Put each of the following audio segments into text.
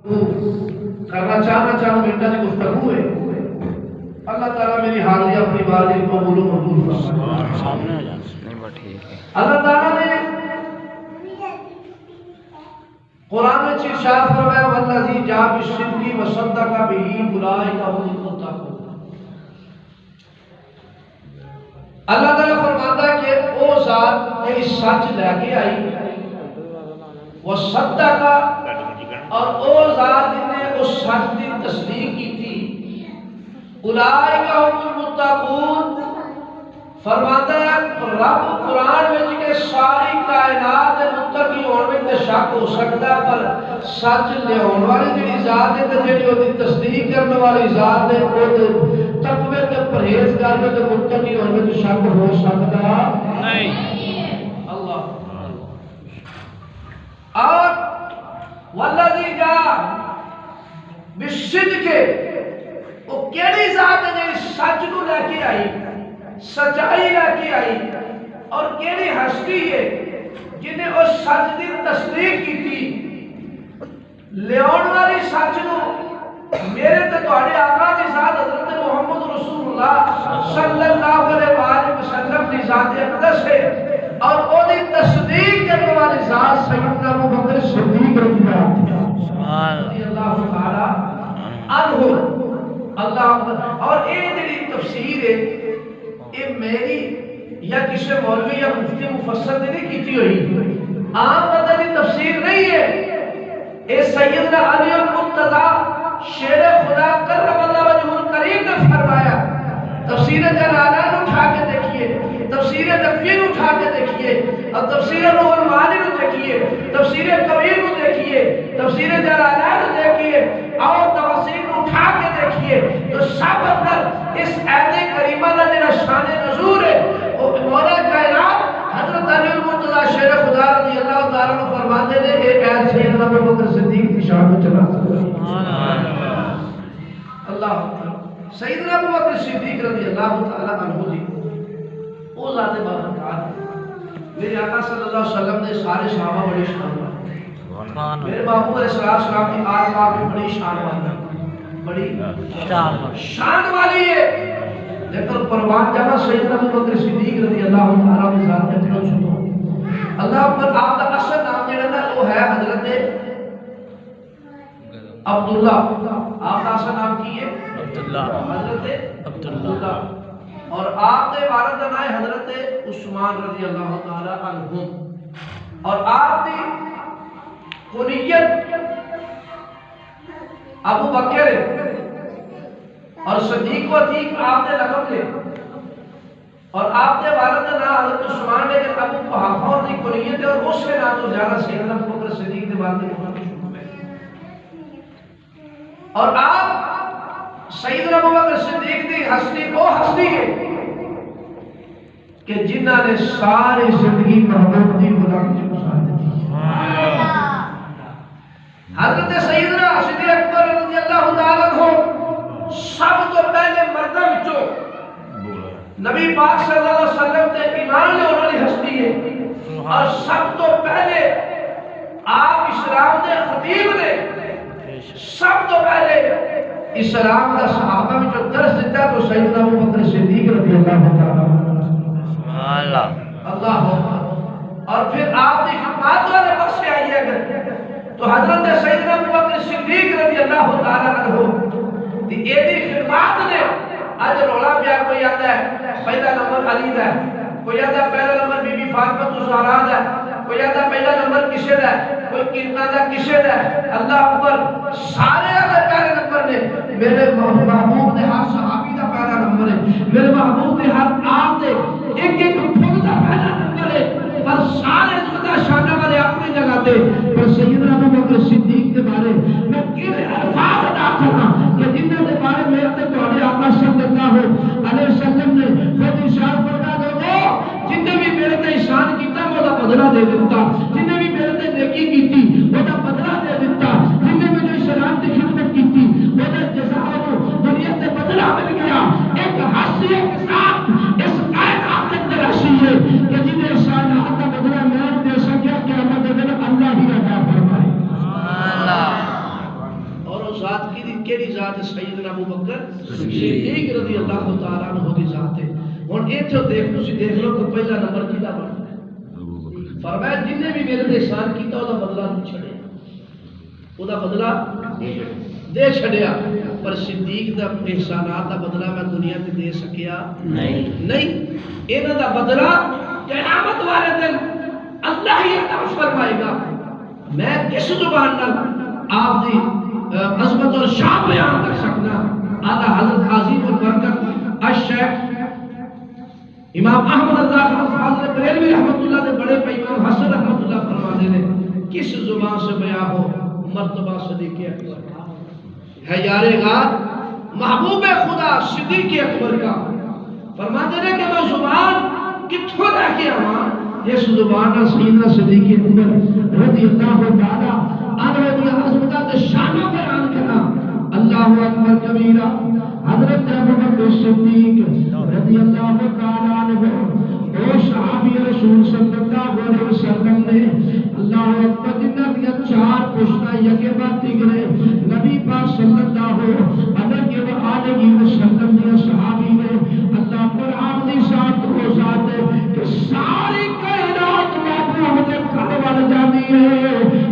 کرنا چاہوں بیٹا جی گفتگو ہے اللہ تعالیٰ میری حاضری اپنی بارگاہ کو قبول و منظور فرمائے۔ اللہ تعالیٰ نے قرآن میں ارشاد فرمایا والذی جاء بالصدق وصدق به اولئک هم المتقون۔ اللہ تعالیٰ فرماتا ہے کہ وہ ذات میری سچ لے کے آئی وصدق، اور وہ ذات جن نے اس سچ کی تصدیق کی تھی اولئک هم المتقون۔ فرماتا ہے رب قرآن میں کہ ساری کائنات متقی ہونے میں شک ہو سکتا ہے، پر سچ لے ہونے والی جڑی ذات ہے تے جڑی وہ تصدیق کرنے والی ذات ہے وہ تقوی تے پرہیزگار تے متقی ہونے میں شک ہو سکتا نہیں۔ اللہ اور والذی جاء بالصدق، وہ کیڑی ذات ہے جڑی سچ کو لے کے آئی، سچائی لے کے آئی، اور کیڑی ہستی ہے جنہیں اس سچ کی تصدیق کی تھی لیون والی سچ نو میرے تے تواڈے آقا دی ذات حضرت محمد رسول اللہ صلی اللہ علیہ وسلم دی ذات اقدس ہے، اور او دی تصدیق کرنے والی ذات سیدنا ابو بکر صدیق رضی اللہ تعالی عنہ۔ اللہ اور یہ جڑی تفسیر ہے یہ میری یا کسی مولوی یا مفتی مفسر نے نہیں کیتی ہوئی، عام بندہ کی تفسیر نہیں ہے، یہ سیدنا علی المرتضی شیر خدا کرم اللہ وجہہ الکریم نے فرمایا۔ تفسیر جلالین اٹھا کے دیکھیے، تفسیر نقوی اٹھا کے دیکھیے، اور تفسیر روح المعانی کو دیکھیے، تفسیر کبیر کو دیکھیے، تفسیر جلالین دیکھیے، اور تفسیر اٹھا کے دیکھیے، تو سب اندر اس آیت کریمہ کا جڑا شان نزول ہے وہ مولا کائنات حضرت علی المرتضی شیر خدا رضی اللہ تعالیٰ عنہ فرماتے ہیں ایک آیت سیدنا ابو بکر صدیق کی شان میں چلا اللہ سیدنا ابو بکر صدیق رضی اللہ تعالیٰ عنہ جی وہ ذات بابرکات ہے۔ میرے آقا صلی اللہ علیہ وسلم نے سارے صحابہ بڑی شان والے، میرے محبوب علیہ السلام کی آل پاک بھی بڑی شان والی، بڑی شان والی ہے، لیکن پروان جانا سیدنا ابو بکر صدیق رضی اللہ تعالیٰ عنہ ذات کے اپنے چھوٹو اللہ پر آپ کا اصل نام جڑا نا وہ ہے حضرت عبداللہ۔ آپ کا اصل نام کی ہے عبداللہ، حضرت عبداللہ، اور آپ کے والد کا نام ہے حضرت عثمان رضی اللہ تعالیٰ عنہ، اور آپ کی کنیت ابو بکر اور صدیق و عتیق آپ نے لقب لے، اور آپ کے والد کا نام حضرت عثمان ہے کہ ابو قحافہ اور دی کنیت ہے، اور اس کے نام تو زیادہ سیدنا ابو بکر صدیق کے والد ہے۔ اور آپ سیدنا ابو بکر صدیق دی ہستی وہ ہستی ہے کہ جنہ نے ساری زندگی محبوب دی غلامی گزار دی۔ حضرت سیدنا صدیق اکبر رضی اللہ تعالیٰ عنہ سب تو پہلے مردہ وچوں نبی پاک صلی اللہ علیہ وسلم تے ایمان لے والی ہستی ہے، اور سب تو پہلے آپ اسلام دے خطیب نے، سب تو پہلے اسلام کا صحابہ میں جو درس دیتا تو سیدنا ابو بکر صدیق رضی اللہ تعالیٰ اللہ، اور پھر آپ کی خدمات والے پاس سے آئیے گا تو حضرت سیدنا ابو بکر صدیق رضی اللہ تعالیٰ عنہ یہ خدمات نے آج رولا پیا، کوئی آتا ہے پہلا نمبر علی دا ہے، کوئی آتا ہے پہلا نمبر بی بی فاطمہ الزہرا دا ہے، کوئی آتا ہے پہلا نمبر کسے دا ہے، کوئی کتنا دا کسے دا ہے، اللہ اکبر سارے اگر پہلے نمبر نے میرے محبوب نے ہر صحابی دا پہلا نمبر ہے، میرے محبوب نے ہر آم دے ایک ایک پھول دا پہلا نمبر ہے، پر سارے زمدہ شانہ والے اپنی جگہ دے، پر سیدنا ابو بکر صدیق کے بارے میں کیلے الفاظ ادا کرنا کہ جنہ دے بارے میں تے توڑے آقا صلی اللہ علیہ وسلم نے خود ارشاد فرما دو جنہیں بھی میرے تے احسان کیتا وہ دا بدلہ دے دیتا، جنہیں بھی میرے تے نیکی کیتی وہ دا بدلہ دے دیتا، جنہیں بھی جو اسلام کی خدمت کیتی وہ دا جزا و دنیا تے بدلہ مل گیا۔ ایک حسیہ کے ساتھ اس کائنات کے اندر حسی ہے کہ جنہیں احسانات کا بدلہ نہیں دے سکیا قیامت دن اللہ ہی عطا فرمائے۔ ذات کیڑی ذات ہے؟ سیدنا ابو بکر صدیق رضی اللہ تعالیٰ عنہ کی ذات ہے۔ ہن ایتھے دیکھ لو کہ پہلا نمبر کیدا بنتا ہے؟ فرمایا جن نے بھی میرے تے احسان کیتا او دا بدلہ نہیں چھڑیا، او دا بدلہ دے چھڑیا، پر صدیق دا احسانات دا بدلہ میں دنیا تے دے سکیا نہیں۔ انہاں دا بدلہ قیامت والے دن اللہ ہی عطا فرمائے گا۔ میں کس زبان نال آپ دی عظمت اور شان بیان کر سکنا؟ اعلیٰ حضرت عظیم البرکت الشیخ امام احمد رضا خان فاضل بریلوی رحمۃ اللہ دے بڑے پیغام حسن رحمۃ اللہ فرماتے ہیں کس زبان سے بیان ہو مرتبہ صدیق اکبر ہے یار غار محبوب خدا صدیق اکبر کا۔ فرماتے ہیں کہ میں زبان کتھوں لے کے آواں؟ اس زبان سیدنا صدیق اکبر رضی اللہ تعالی عنہ دی عظمت و شان بیان کرنا۔ اللہ اکبر کبیرہ۔ حضرت ابو بکر صدیق رضی اللہ تعالی عنہ اور صحابی رسول صلی اللہ علیہ وسلم نے اللہ اکبر جنہ دیا چار پشتہ یکے باتی گرے نبی پاک صلی اللہ علیہ وسلم دیا صحابی نے اللہ پر آپ دی ذات کو ذات ہے کہ ساری کائنات محبوب دے گھر بن جاتی ہے،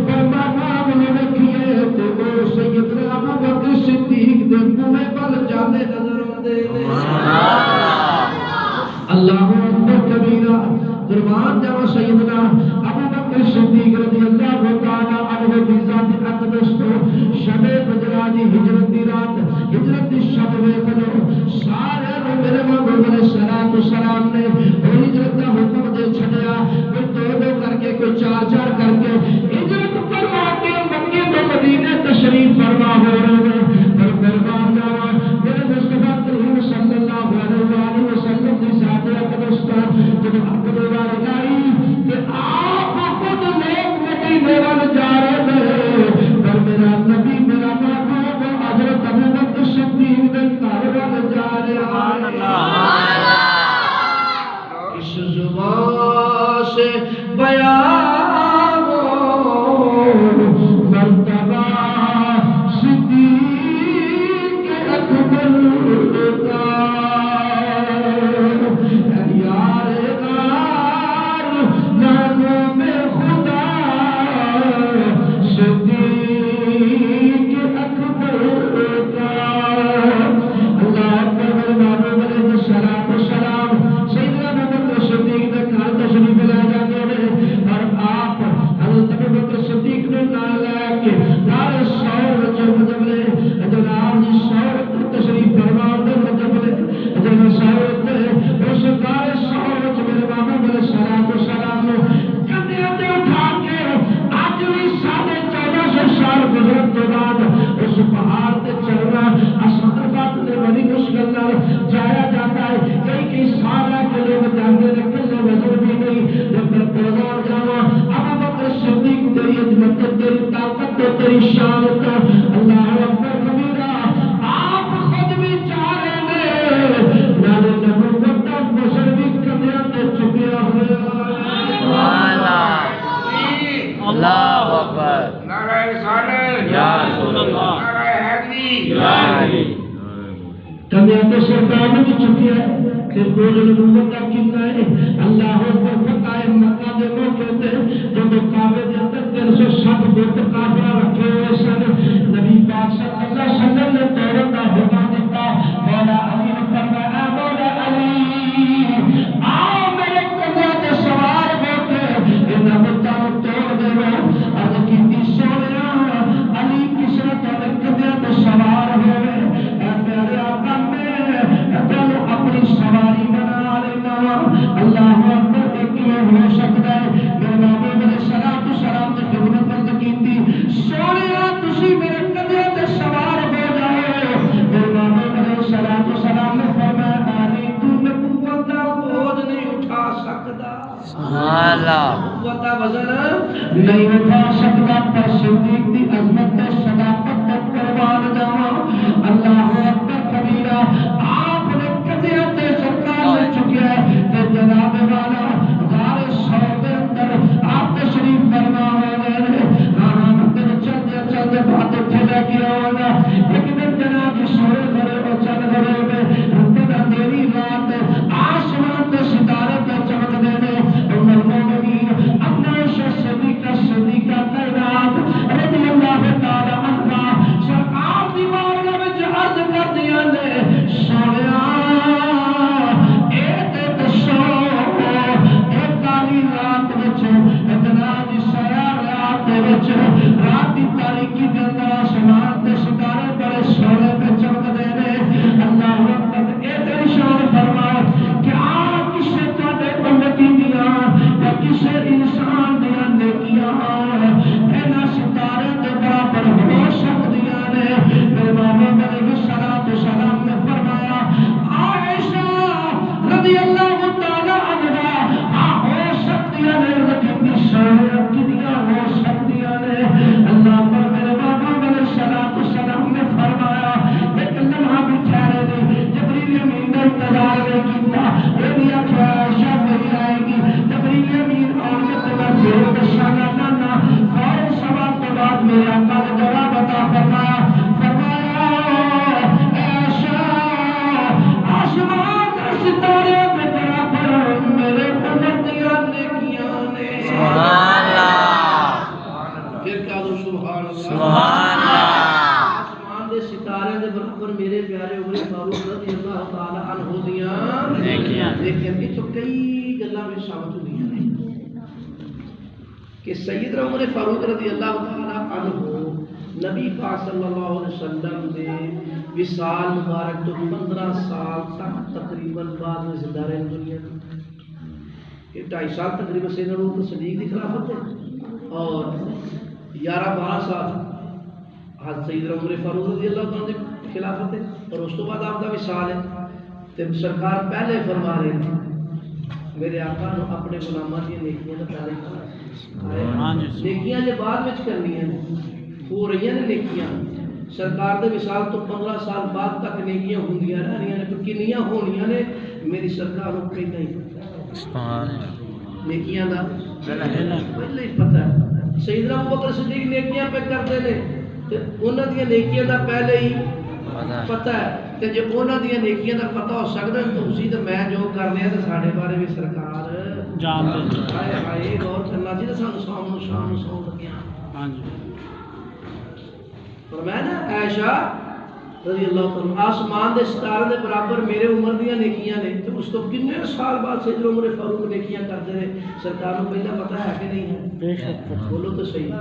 پر محبوب نے رکھیے تو وہ سیدنا ابو بکر صدیق دے بوئے بل جاتے نظر آتے ہیں۔ اللہ اکبر کبیرہ۔ دربان جاؤ سیدنا ابو بکر صدیق رضی اللہ تعالی عنہ کی ذات اقدس تو شب بجراجی ہجرت دی رات ہجرت دی شب میں بنو سارے میرے محبوب علیہ السلام نے ہجرت کا حکم دے چھڑیا، کوئی دو کر کے کوئی چار کر کے ہجرت فرما کے مکے تو مدینے تشریف فرما ہو رہے ہیں۔ پر دربان جاؤ میرے مصطفیٰ کریم صلی اللہ علیہ وسلم کی ذات اقدس تو جب عقد وار لائی کہ آپ خود لوگ مدینے وال جا رہے ہیں، پر میرا نبی میرا محبوب حضرت ابو بکر صدیق دے گھر وال جا رہے ہیں۔ اس زبان سے بیان ہو مرتبہ صدیق اکبر کا یار غار محبوب خدا صدیق اکبر کا۔ اللہ اکبر محبوب علیہ السلام سیدنا ابو بکر صدیق نے گھر تشریف لے جاتے ہیں اور آپ حضرت ابو بکر صدیق نے نال لے کے دار سور جب لے جناب جی سور تشریف فرما دے جب لے جب سور اس دار سور میرے محبوب علیہ السلام نے کندھے تے اٹھا کے آج بھی 1450 سال گزرن کے بعد اس پہاڑ تے چلنا اصل بات نے بڑی مشکل نال جایا جاتا ہے، کئی سال کے لوگ جانتے ہیں کلے وزن بھی نہیں، جب تک پروان جاوا ابو بکر صدیق تیری عظمت تیری طاقت تیری شان کا اللہ اکبر کبیرہ۔ آپ خود بھی چاہ رہے ہیں نالے نبوت کا بشر بھی کندھیاں تے چکیا ہوا اللہ اکبر نعرہ رسالت یا رسول اللہ نعرہ حیدری یا علی کندھیاں تے سرکار بھی چکیا ہے کہ بول نبوت کا کتنا ہے۔ اللہ اکبر فتح مکہ دے موقع تے جب کعبے دے اندر 360 بت کافرہ رکھے ہوئے سن، نبی پاک صلی اللہ علیہ وسلم نے توڑنے کا حکم دیتا۔ مولا علی نے فرمایا مولا علی آؤ میرے کندھے تے سوار ہو کے ان بتاں نوں توڑ دیو۔ عرض کیتی سونیا علی کس طرح تیرے کندھے تے سوار ہوئے؟ اے پیارے آقا میں تینوں اپنی سواری بنا لینا۔ اللہ اکبر کیوں ہو سکتا ہے؟ میرے محبوب علیہ السلام نے خدمت عرض کیتی سونیا تسی میرے کندھے تے سوار ہو جاؤ۔ میرے محبوب علیہ السلام نے فرمایا علی تو نبوت کا بوجھ نہیں اٹھا سکتا، سبحان اللہ نبوت کا وزن نہیں اٹھا سکتا، پر صدیق دی عظمت تے صداقت تے قربان جاواں۔ اللہ اکبر کبیرہ۔ آپ نے کندھے تے سرکار نے چکیا تے جناب والا غار سور دے اندر آپ تشریف فرما ہو گئے۔ ہاں چلتے چلتے بات اٹھے لے کے آواں عمر فاروق رضی اللہ تعالی عنہ دیاں نیکیاں لیکن یہ تو کئی گلاں وچ ثابت ہوندیاں نے کہ سیدنا عمر فاروق رضی اللہ تعالی عنہ نبی پاک صلی اللہ علیہ وسلم دے وصال مبارک تو 15 سال تک تقریباً بعد میں زندہ رہے دنیا میں. یہ 2.5 سال تقریباً سیدنا ابو بکر صدیق کی خلافت ہے اور 11-12 سال حضرت سیدنا عمر فاروق رضی اللہ عنہ کی خلافت ہے اور اس تو بعد آپ کا وصال ہے. تو سرکار پہلے فرما رہے ہیں میرے آقا نے اپنے غلاماں دی نیکیاں دا پہلے کہا نیکیاں جو بعد وچ کرنی ہیں ہو رہی ہیں نیکیاں. سرکار دے وصال تو 15 سال بعد تک نیکیاں ہوندیاں رہ رہی ہیں تو کنیاں ہونیاں نے میری سرکار کو پہلے ہی پتہ ہے نیکیاں دا پہلے ہی پتہ ہے. سیدنا ابو بکر صدیق نیکیاں پہ کرتے نے تے انہاں دی نیکیاں دا پہلے ہی پتہ ہے تے جے انہاں دی نیکیاں دا پتہ ہو سکدا ہے تو اسی تے میں جو کر رہا تے ساڈے بارے بھی سرکار جانتے ہائے ہائے غور کرنا چاہیے سانوں سامنے شام سو لگیا. ہاں جی فرمایا نا عائشہ رضی اللہ عنہ آسمان دے ستارے دے برابر میرے عمر دیاں نیکیاں نے تو اس تو کتنے سال بعد سیدنا عمر فاروق نیکیاں کرتے رہے. سرکار کو پہلا پتہ ہے کہ نہیں ہے؟ بے شک بولو تو صحیح.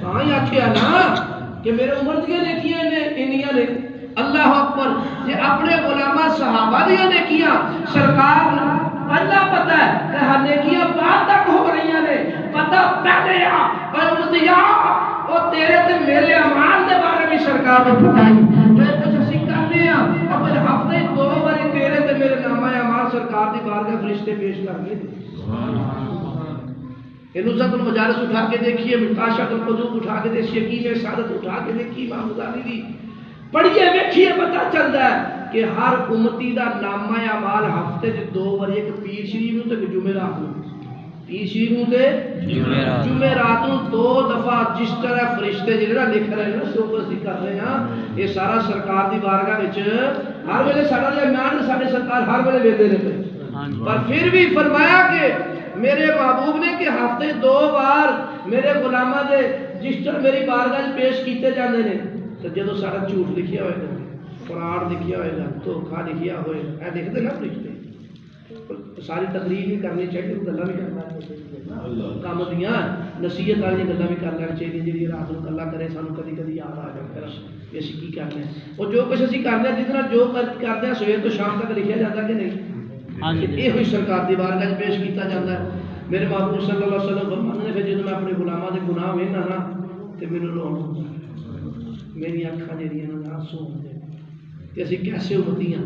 ہاں یہ آکھیا نا کہ میرے عمر دیاں نیکیاں نے انیاں نے. اللہ اکبر. یہ اپنے غلاماں صحابہ دیاں نیکیاں سرکار پہلا پتہ ہے کہ ہر نیکیاں بعد تک ہو رہی ہیں پتہ پہلے آ اور مدیا اور تیرے تے میرے اعمال دے بارے میں سرکار کو بتائی جو کچھ اسی کرنے ہیں اور پھر ہفتے 2 باری تیرے تے میرے نامہ اعمال سرکار دی بارگاہ فرشتے پیش کرنے. نزہت المجالس اٹھا کے دیکھیے مکاشفۃ القلوب اٹھا کے دیکھیے یقین سعادت اٹھا کے دیکھیے امام غزالی دی پڑھیے دیکھیے پتہ چلتا ہے کہ ہر امتی دا نامہ اعمال ہفتے 2 باری ایک پیر شریف نوں تے جمعرات نوں پیر شریف نوں تے جمعرات نوں 2 دفعہ جس طرح فرشتے جڑا لکھ رہے ہیں سو کو کر رہے ہیں یہ سارا سرکار دی بارگاہ وچ ہر ویلے ساڈا دے ایمان ساڈے سرکار ہر ویلے ویندے رہندے پر پھر بھی فرمایا کہ میرے محبوب نے کہ ہفتے 2 بار میرے غلاماں دے جس طرح میری بارگاہ وچ پیش کیتے جاندے نے تو جدوں ساڈا جھوٹ لکھیا ہوئے گا فراڈ لکھیا ہوئے گا دھوکھا لکھیا ہوئے اے دیکھتے نا فرشتے ساری تقریر بھی کرنی چاہیے گلاں بھی کرنا چاہیے کام دیاں نصیحت والی گلاں بھی کر لینی چاہیے جڑی رات نوں کلا کرے سانوں کدی کدی یاد آ جائے کہ اسی کی کرنا ہے اور جو کچھ اسی کرنے جتنا جو کرتے ہیں سویر تو شام تک لکھیا جاتا کہ نہیں یہ ہوئی سرکار دی بارگاہ پیش کیتا جاتا ہے. میرے محبوب صلی اللہ علیہ وسلم فرماتے ہیں کہ جدوں میں اپنے غلاماں دے گناہ ویکھنا نا تے مینوں رونا میری اکھاں جڑیاں نا آنسو ہوندے کہ اسی کیسے امتی ہیں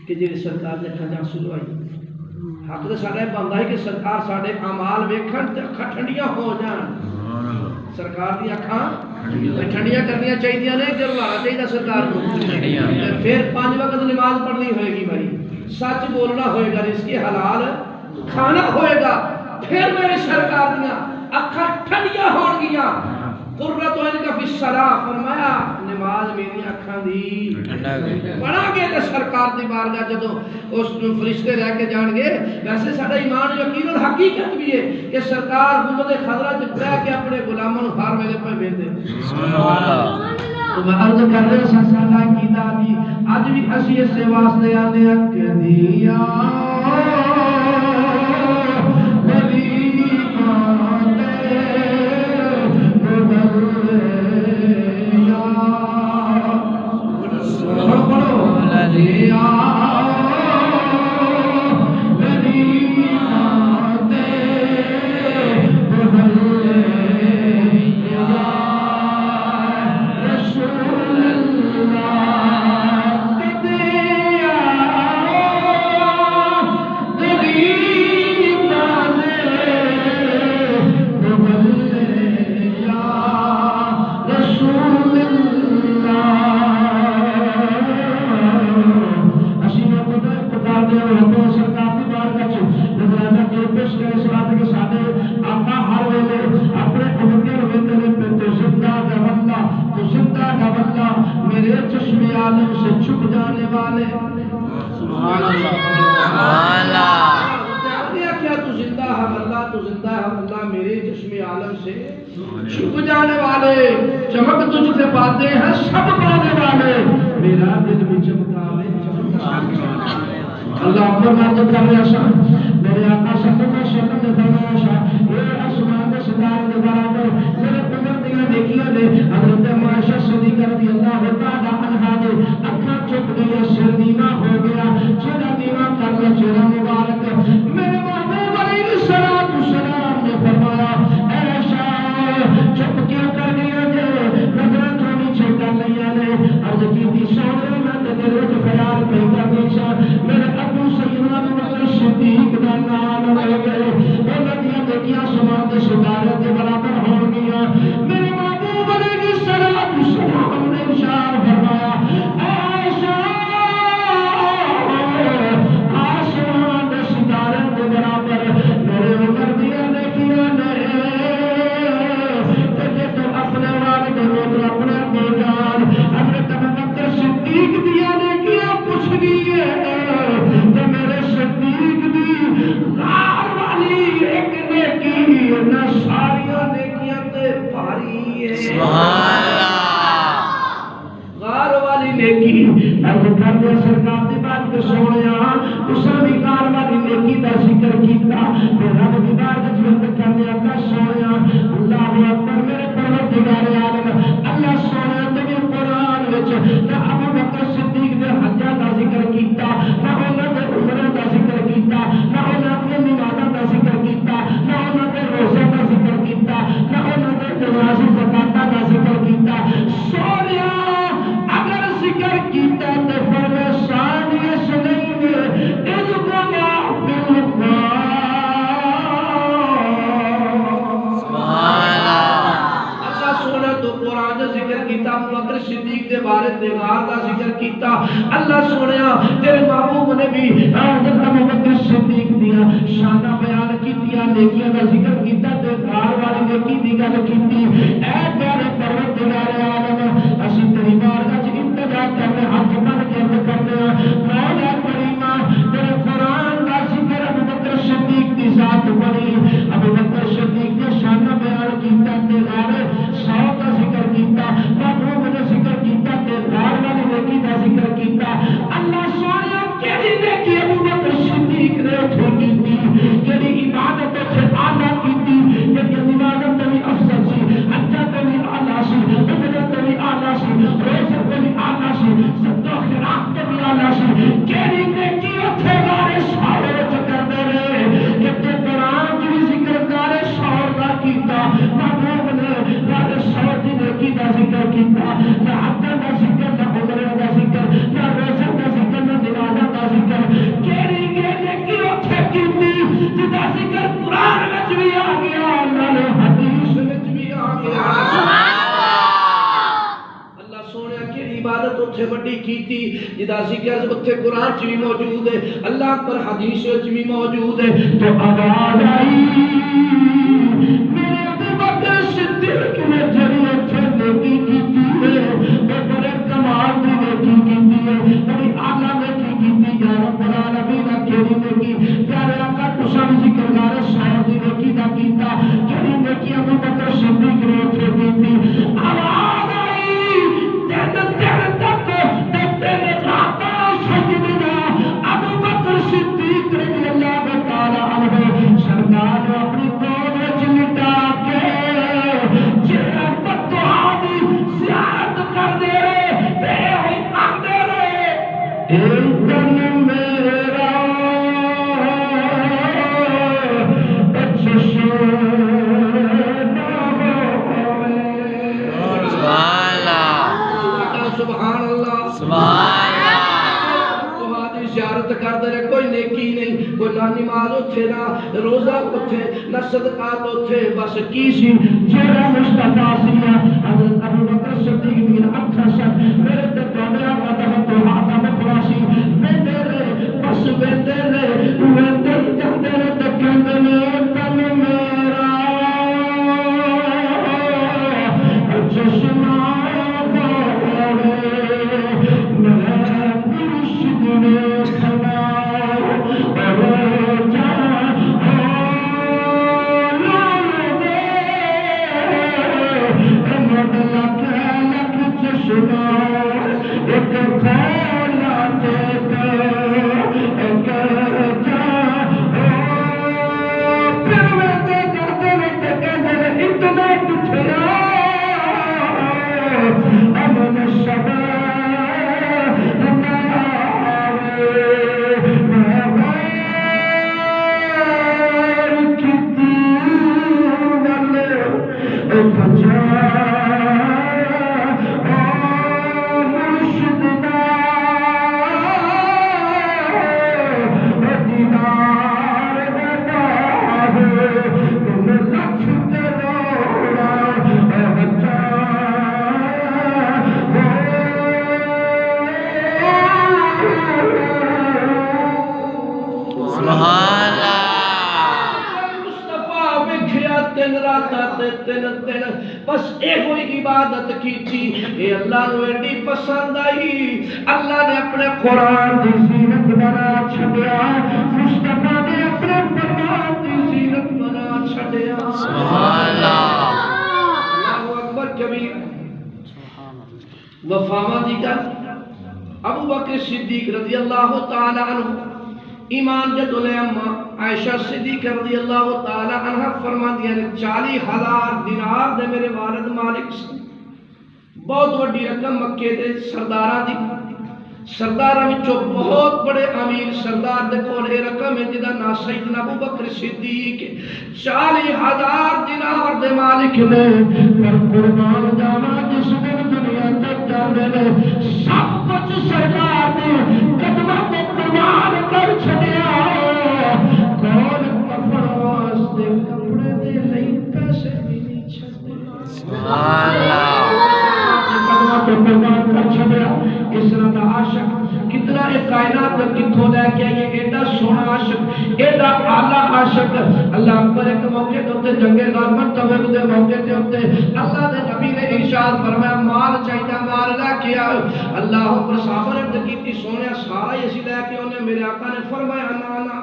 کہ جی سرکار نے اکھاں آنسو لوائی. حق تو ساڈا بندا ہے کہ سرکار ساڈے اعمال ویکھن تے اکھاں ٹھنڈیاں ہو جان. سرکار دی اکھاں ٹھنڈیاں کرنیاں چاہیے نے کہ رلانا چاہیے سرکار کو. پھر 5 وقت نماز پڑھنی ہوئے گی بھائی سچ بولنا ہوئے گا رزق حلال کھانا ہوئے گا پھر میری سرکار دیاں اکھاں ٹھنڈیاں ہون گیاں. قرۃ عین کا فی الصلاۃ فرمایا نماز میری اکھاں دی پڑھا گے تے سرکار دی بارگاہ جدوں اس فرشتے رہ کے جان گے. ویسے ساڈا ایمان یقین اور حقیقت بھی ہے کہ سرکار گنبد خضرا تے بیٹھ کے اپنے غلاماں نوں ہر ویلے پہ ویندے. سبحان اللہ. تو میں عرض کر رہا ہوں سارا کیتا بھی اج بھی اسی اس واسطے آنے کہ دیا چھپ جانے والے چمک تجھ سے پاتے ہیں سب پانے والے میرا دل بھی چمک اللہ اپنے مرد کر رہا سا میرے آقا صلی اللہ علیہ وسلم نے فرمایا سا یہ آسمان کے ستارے کے برابر میرے عمر دیا دیکھیا دے حضرت معاشہ صدیقہ رضی اللہ تعالی عنہا دے اکھا چپ گئی سر نیما ہو گیا چہرہ نیما کر لیا چہرہ مبارک میرے محبوب علیہ السلام نے فرمایا اے عائشہ چپ کیوں کر گیا دے نظریں تو نیچے کر لیا نے عرض کی تھی سونے میں تیرے جو خیال پہ کر نیچا میرے ابو سیدنا ابو بکر صدیق دا نام لے گئے وہ ندیاں دیکھیا سمان کے ستارے کے برابر ہو گیا میرے محبوب علیہ السلام نے ارشاد فرمایا عائشہ آسمان کے ستارے کے برابر میرے عمر دیا دیکھیا نے تے تو اپنے والد اور اپنے بیجان حضرت ابو بکر صدیق دیا نے کیا کچھ نہیں ہے تو میرے صدیق دی غار والی ایک نیکی نہ ساریاں نیکیاں تے بھاری ہے سبحان اللہ غار والی نیکی اب کر دے سرکار دی بات کو سنیا تساں بھی غار والی نیکی دا ذکر کیتا تے رب دی بات وچ کر دے اللہ سنیا اللہ اکبر میرے پروردگار عالم اللہ سنیا تے قرآن وچ نہ ابو بکر صدیق دے حجاں دا ذکر کیتا نہ انہاں دے عمرہ دا ذکر کیتا نہ انہاں دے نمازاں دا ذکر کیتا نہ انہاں دے روزے دا ذکر کیتا نہ انہاں دے نماز زکاتاں دا ذکر کیتا سونیا اگر ذکر کیتا تے فرمایا شان یہ سنیں گے اذ کنا فی القرآن سبحان اللہ اچھا سونا تو قرآن دا ذکر کیتا ابو بکر صدیق دے بارے دیوار دا ذکر کیتا اللہ سونیا تیرے محبوب نے بھی حضرت ابو بکر صدیق دیا شانہ بیان کیتیا نیکیاں دا ذکر کیتا تے غار والی نیکی دی گل کیتی اے پیارے پروردگار عالم اسی تیری بارگاہ وچ انتظار کرنے ہاتھ بن کے عرض کرنے مولا کریمہ تیرے قرآن دا ذکر ابو بکر صدیق دی ذات بڑی ابو بکر صدیق دی شانہ بیان کیتا تے غار سو دا ذکر کیتا محبوب نے ذکر کیتا تے غار والی نیکی دا ذکر کیتا اللہ سونیا کیڑی نیکی ابو بکر صدیق نے اٹھے کیتی کیڑی عبادت تے اعلی کیتی کہ نماز تے بھی افضل سی حج تے بھی اعلی سی عمرہ تے بھی اعلی سی روزہ تے بھی اعلی سی صدقہ خیرات تے بھی اعلی سی کیڑی نیکی اٹھے غار سارے وچ کردے رہے کہ تے قرآن دی ذکر غار سور دا کیتا محبوب نے غار سور دی نیکی دا ذکر کیتا نہ حج دا ذکر نہ عمرہ دا ذکر نہ روزہ دا ذکر نہ نماز دا ذکر کیڑی نیکی اٹھے کیتی جدا ذکر قرآن وچ بھی آ گیا اللہ حدیث وچ بھی آ گیا اللہ سونیا کیڑی عبادت اتھے بڑی کیتی جدا ذکر اتھے قرآن وچ بھی موجود ہے اللہ پر حدیث وچ بھی موجود ہے تو آواز آئی میرے ابو بکر صدیق نے جڑی اتھے نیکی کیتی ہے وہ بڑے کمال دی نیکی کیتی ہے بڑی اعلیٰ نیکی کیتی یا رب العالمین کیڑی نیکی پیارے آقا تساں ذکر گار سور دی نیکی دا کیتا کیڑی نیکی ابو بکر صدیق نے اتھے کیتی آواز آئی تین تک تین راتاں سجدہ ابو بکر صدیق رضی اللہ تعالی عنہ سرکار نے اپنی گود وچ لٹا کے جڑا بددعا دی زیارت کر دے رہے تے ہوئی آندے رہے اے تن میرا سبحان اللہ سبحان اللہ زیارت کرتے رہے کوئی نیکی نہیں کوئی نہ نماز اتھے نہ روزہ اتھے نہ صدقات اتھے بس کی سی چہرہ مصطفیٰ سیا حضرت ابو بکر صدیق دی اکھا سن میرے تے دوڑیا قدم تو ہاتھا مکھڑا سی ویندے رہے بس ویندے جاندے رہے تے کہندے نے تن میرا چشمہ ایک بس اے ہوئی عبادت کی تھی اے اللہ نو ایڈی پسند آئی اللہ نے اپنے قرآن دی زینت بنا چھڑیا مصطفیٰ نے اپنے فرمان دی زینت بنا چھڑیا سبحان اللہ اللہ اکبر کبیر وفاواں دی گل ابو بکر صدیق رضی اللہ تعالی عنہ ایمان جدو لے اما عائشہ صدیق رضی اللہ تعالی عنہ فرما دیا نے 40,000 دینار دے میرے والد مالک سے بہت وڈی رقم مکے دے سرداراں دی سرداراں وچوں بہت بڑے امیر سردار دے کول اے رقم ہے جدا نام سیدنا ابو بکر صدیق 40,000 دینار دے مالک نے پر قربان جاواں جس دن دنیا تک جاندے نے سب کچھ سرکار دے قدماں تے قربان کر چھڈیا کون کفن واسطے کپڑے دے لئی پیسے بھی نہیں چھڈے سبحان اللہ اس طرح دا عاشق کتنا ایک کائنات کتھوں لے کے آئیے ایڈا سونا عاشق ایڈا اعلیٰ عاشق اللہ اکبر ایک موقع ہوتے جنگ غالباً تبوک دے موقع تے ہوتے اللہ دے نبی نے ارشاد فرمایا مال چاہیے مال لے کے آؤ اللہ اکبر صحابہ نے کیتی سونے سارا ہی اسی لے کے انہیں میرے آقا نے فرمایا نا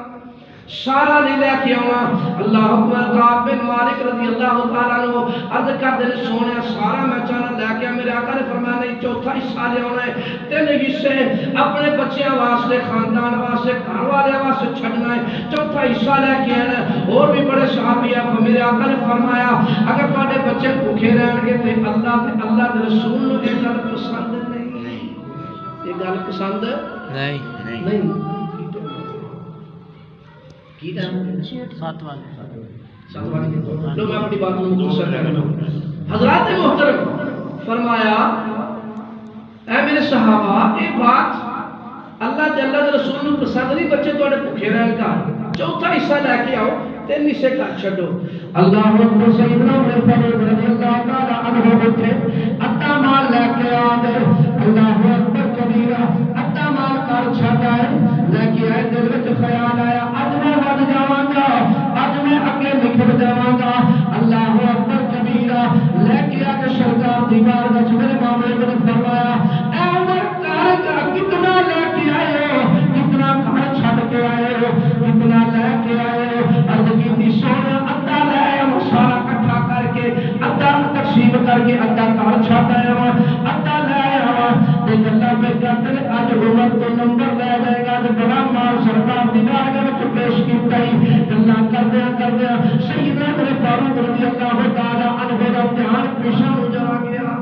سارا نہیں لے کے آنا اللہ اکبر کعب بن مالک رضی اللہ تعالیٰ عنہ عرض کر دے سونے سارا میں چاہنا لے کے میرے آقا نے فرمایا نہیں چوتھا حصہ لے آنا ہے 3 حصے اپنے بچیاں واسطے خاندان واسطے گھر والے واسطے چھڈنا ہے چوتھا حصہ لے کے آنا ہے اور بھی بڑے صحابی ہیں میرے آقا نے فرمایا اگر تھوڑے بچے بھوکے رہن گے تو اللہ کے رسول نے یہ گل پسند نہیں یہ گل پسند نہیں کی ٹائم 7 لو میں اپنی بات مختصر کرتا ہوں حضرات محترم فرمایا اے میرے صحابہ یہ بات اللہ جل کے رسول نے پسند نہیں بچے تھوڑے بھوکے رہن کا چوتھا حصہ لے کے آؤ 3 حصے کر چھڈو اللہ اکبر سیدنا عمر فاروق رضی اللہ تعالی عنہ اٹھے اتا مال لے کے آ گئے اللہ اکبر کبیرہ اتا مال کر چھڈا ہے لے کے آئے دل وچ خیال آیا اج میں ود جاواں گا اج میں اگے نکل جاواں گا اللہ اکبر کبیرہ لے کے آ کے سرکار دی بارگاہ وچ میرے معاملے نے فرمایا اے عمر کا کتنا لے کے آئے ہو کتنا گھر چھڈ کے آئے ہو کتنا لے کے آئے ہو عرض کیتی سونا ادا لے آیا سارا اکٹھا کر کے ادا تقسیم کر کے ادا گھر چھڈ آیا ہوا ادا لے آیا ہوا تے گلاں پہ کرتے اج عمر تو نمبر لے جائے گا تے بڑا مال سرکار دی بارگاہ وچ پیش کیتا ہی گلاں کردیاں سیدنا عمر فاروق رضی اللہ تعالی عنہ دا دھیان پیچھے ہو جا گیا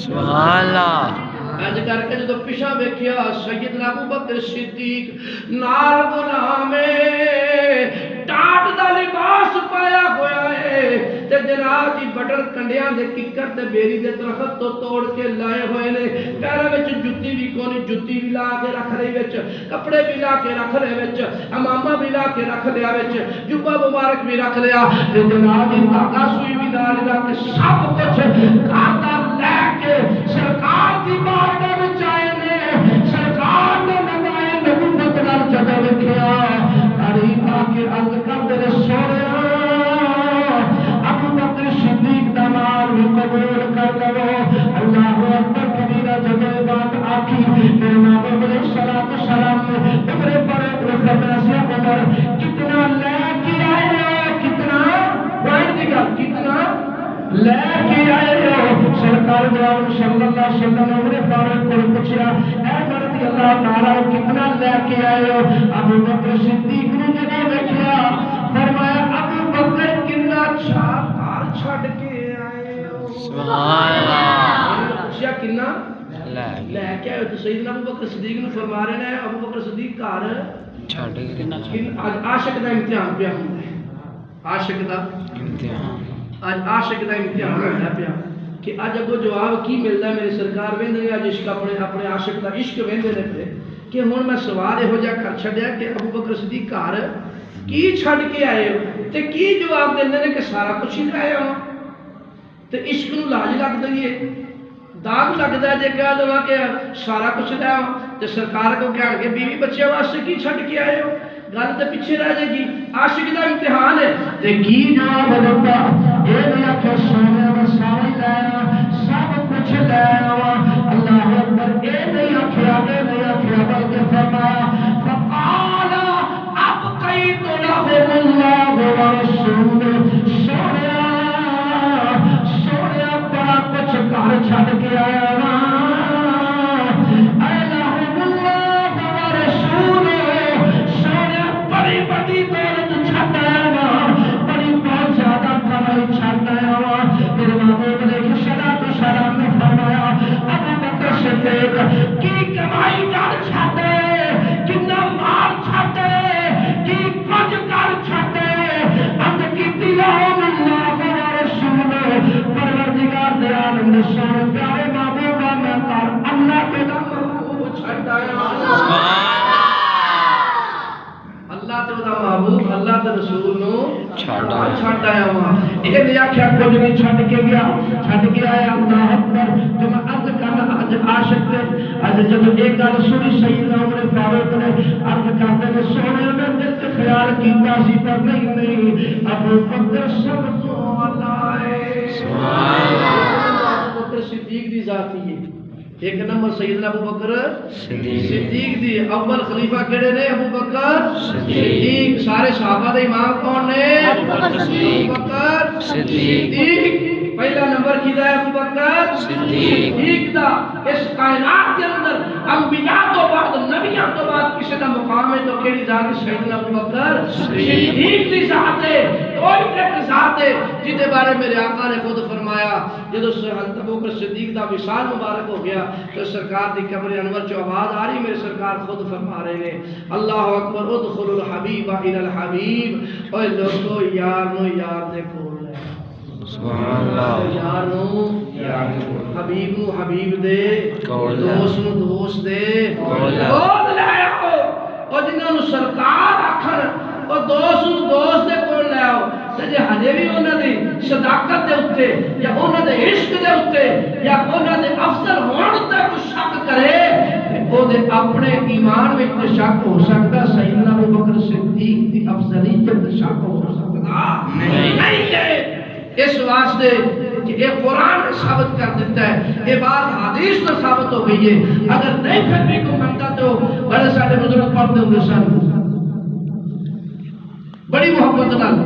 سبحان اللہ اج کر کے جدو پیچھے ویکھیا سیدنا ابو بکر صدیق نال غلام ٹاٹ دا لباس پایا ہویا ہے تے جناب جی بٹر کنڈیاں دے ککر تے بیری دے درخت تو توڑ کے لائے ہوئے نے پیراں وچ جُتی بھی کونی جُتی بھی لا کے رکھ لئی وچ کپڑے بھی لا کے رکھ لے وچ امامہ بھی لا کے رکھ لیا وچ جبہ مبارک بھی رکھ لیا تے جناب جی دھاگا سوئی بھی نال رکھ کے سب کچھ کھاتا لے کے سرکار دی بارگاہ وچ آئے نے سرکار نے نمائے نبوت نال جدوں ویکھیا تاریخ آ کے عرض کر دے سونیا ابو بکر صدیق دا مال قبول کر لو اللہ اکبر کبیرہ جدوں بات آکھی میرے نبی علیہ الصلوۃ والسلام نے عمر فاروق نے فرمایا عمر کتنا لے کے آئے ہو کتنا بڑھ دی گل کتنا لے کے آئے ہو سرکار دو عالم صلی اللہ علیہ وسلم عمر فاروق کو پوچھا اے رضی اللہ تعالی کتنا لے کے آئے ہو ابو بکر صدیق نے جب دیکھا فرمایا ابو بکر کتنا چھار چھڈ کے آئے ہو سبحان اللہ پوچھا کتنا لے کے آئے تو سیدنا ابو بکر صدیق نے فرما رہے ہیں ابو بکر صدیق گھر چھڈ کے عاشق دا امتحان پیا ہوندا ہے عاشق دا امتحان آج عاشق دا امتحان ہوتا پیا کہ آج اگو جواب کی ملتا ہے میرے سرکار ویندے نے آج عشق اپنے عاشق دا عشق ویندے نے پہ کہ ہن میں سوال ہو جا کر چھڈیا کہ ابو بکر صدیق گھر کی چھڈ کے آئے ہو تے کی جواب دیندے نے کہ سارا کچھ ہی لے آیا تے عشق نو لاج لگ دی ہے داغ لگدا ہے جے کہہ دواں کہ سارا کچھ لے آؤ تے سرکار کو کہن گے بیوی بچے واسطے کی چھڈ کے آئے ہو گل تے پیچھے رہ جائے گی عاشق دا امتحان ہے تے کی جواب دیتا اے نے آکھیا سونے میں سارے لے سب کچھ لے اللہ اکبر اے نہیں آکھیا بلکہ فرمایا فقال ابقيت لهم الله ورسوله سونے بڑا کچھ گھر چھڑ کے آیا نا لهم الله ورسوله سونے بڑی بڑی دولت چھڑ آیا نا بڑی بہت زیادہ کمائی چھڑ آیا نا میرے محبوب علیہ السلام نے فرمایا ابو بکر صدیق کی کمائی کر چھڑے کتنا مال چھڑے کی کچھ کر چھڑے اند کی لهم الله ورسوله پروردگار دے عالم نے سونے پیارے محبوبہ میں کر اللہ کے محبوب چھڑ آیا اللہ تے دا محبوب اللہ تے رسول نو چھڑ آیا ہوا یہ نہیں آکھیا کچھ نہیں چھڑ کے گیا چھڑ کے آیا اللہ اکبر جو میں عرض کرنا اج عاشق تے اج جب ایک گل سنی سیدنا عمر فاروق نے عرض کرتے نے سونے میں دل تے خیال کیتا سی پر نہیں ابو بکر سب تو اللہ ہے سبحان اللہ ابو بکر صدیق دی ذاتی ہے ایک نمبر سیدنا ابو بکر صدیق دی اول خلیفہ کیڑے نے ابو بکر صدیق سارے صحابہ دے امام کون نے ابو بکر صدیق پہلا نمبر کیدا ہے ابو بکر صدیق دا اس کائنات کے اندر انبیاء تو بعد نبیوں تو بعد کسی دا مقام ہے تو کیڑی ذات سیدنا ابو بکر صدیق دی ذات ہے کوئی ایک ذات ہے جس کے بارے میرے آقا نے خود فرمایا جدو ابو بکر صدیق دا وصال مبارک ہو گیا تو سرکار دی قبر انور جو آواز آ رہی میرے سرکار خود فرما رہے ہیں اللہ اکبر ادخل الحبیب الى الحبیب اوے لوگو یار نو یار دے کول سبحان اللہ یار نو حبیب نو حبیب دے دوست نو دوست دے کول لے آؤ او جنہاں نو سرکار آکھن او دوست نو دوست دے کول لے آؤ تے جے ہجے بھی انہاں دی صداقت دے اوتے یا انہاں دے عشق دے اوتے یا انہاں دے افضل ہون تے کوئی شک کرے تے او دے اپنے ایمان وچ تے شک ہو سکدا سیدنا ابو بکر صدیق دی افضلیت تے شک ہو سکدا نہیں ہے اس واسطے کہ یہ قرآن نے ثابت کر دیتا ہے یہ بات حدیث میں ثابت ہو گئی ہے اگر نہیں پھر بھی کو منتا تو بڑے سارے بزرگ پڑھتے ہوں گے سن بڑی محبت نال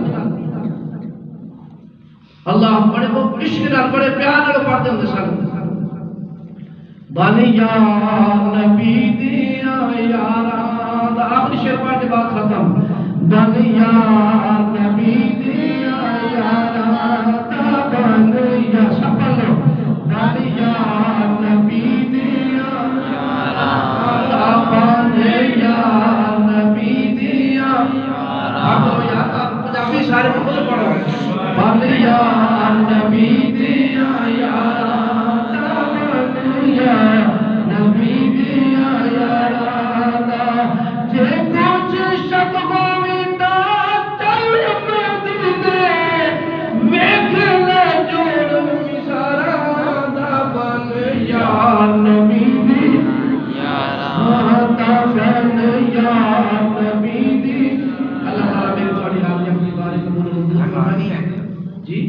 اللہ بڑے عشق نال بڑے پیار نال پڑھتے ہوں گے سن بانی یا نبی دیا یاران آخری شعر پڑھ کے بات ختم بانی یا نبی دیا یاران بانیا سپلو بانیا نبی دیا یاران بانیا نبی دیا پنجابی سارے خود پڑھو بانیا نبی دیا یاران بانیا نبی دیا یاران جے کچھ شک ہوئی تا چل دل دے میک لے جوڑ مسارا دا بن یا نبی دی یاران دا بن یا نبی دی اللہ تعالی میری تواڈی حاضری اپنی باری قبول فرمائے جی